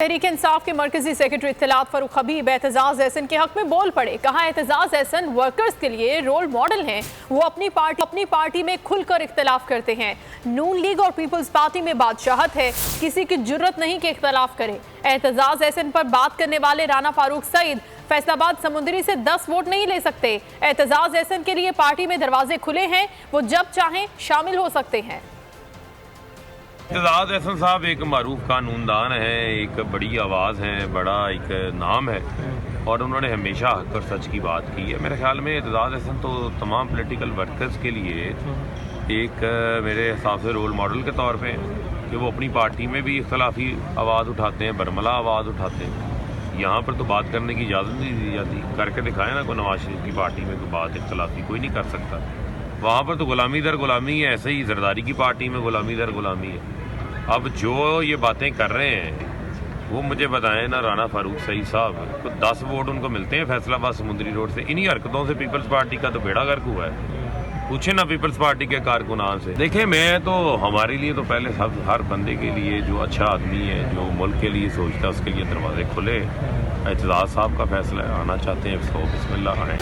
तहरीक इंसाफ के मरकजी सेक्रेटरी इत्तलात फारूक हबीब एतजाज एहसन के हक में बोल पड़े। कहा एतजाज एहसन वर्कर्स के लिए रोल मॉडल हैं। वो अपनी पार्टी में खुलकर इख्तलाफ करते हैं। नून लीग और पीपल्स पार्टी में बादशाहत है, किसी की जुर्रत नहीं कि इख्तलाफ करे। एतजाज एहसन पर बात करने वाले राना फारूक सईद फैसलाबाद समुंदरी से 10 वोट नहीं ले सकते। एतजाज एहसन के लिए पार्टी में दरवाजे खुले हैं, वो जब चाहें शामिल हो सकते हैं। एतजाज एहसन साहब एक मारूफ कानूनदान है, एक बड़ी आवाज़ है, बड़ा एक नाम है और उन्होंने हमेशा हक और सच की बात की है। मेरे ख्याल में एतजाज एहसन तो तमाम पॉलिटिकल वर्कर्स के लिए एक मेरे हिसाब से रोल मॉडल के तौर पे कि वो अपनी पार्टी में भी इख्तलाफी आवाज़ उठाते हैं, बरमला आवाज़ उठाते हैं। यहाँ पर तो बात करने की इजाज़त नहीं दी जाती। करके दिखाएं ना, कोई नवाज शरीफ की पार्टी में कोई बात इख्तलाफी कोई नहीं कर सकता। वहाँ पर तो गुलामी दर गुलामी है, ऐसे ही जरदारी की पार्टी में गुलामी दर गुलामी है। अब जो ये बातें कर रहे हैं वो मुझे बताएं ना, राना फारूक सईद साहब तो 10 वोट उनको मिलते हैं फैसलाबाद समुंदरी रोड से। इन्हीं हरकतों से पीपल्स पार्टी का तो बेड़ा गर्क हुआ है। पूछे ना पीपल्स पार्टी के कारकुनान से। देखें, मैं तो हमारे लिए तो पहले सब हर बंदे के लिए जो अच्छा आदमी है, जो मुल्क के लिए सोचता है, उसके लिए दरवाजे खुले। एतजाज साहब का फैसला है, आना चाहते हैं इसको बिस्मिल्लाह आए।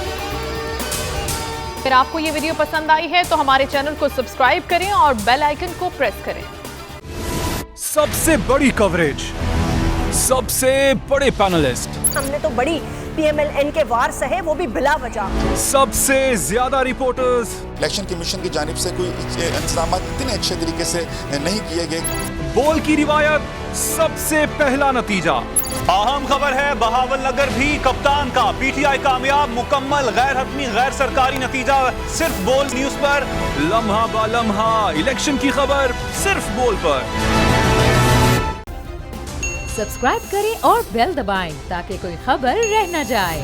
अगर आपको ये वीडियो पसंद आई है तो हमारे चैनल को सब्सक्राइब करें और बेल आइकन को प्रेस करें। सबसे बड़ी कवरेज, सबसे बड़े पैनलिस्ट, हमने तो बड़ी PMLN के वार सहे, वो भी बिला वजह। सबसे ज्यादा रिपोर्टर्स। इलेक्शन कमीशन की जानिब से कोई इंतजाम इतने अच्छे तरीके से नहीं किए गए। बोल की रिवायत, सबसे पहला नतीजा। अहम खबर है बहावल नगर भी कप्तान का, PTI कामयाब, मुकम्मल गैर हतमी गैर सरकारी नतीजा सिर्फ बोल न्यूज पर। लम्हा बा लम्हा इलेक्शन की खबर सिर्फ बोल पर। सब्सक्राइब करें और बेल दबाएं ताकि कोई खबर रह न जाए।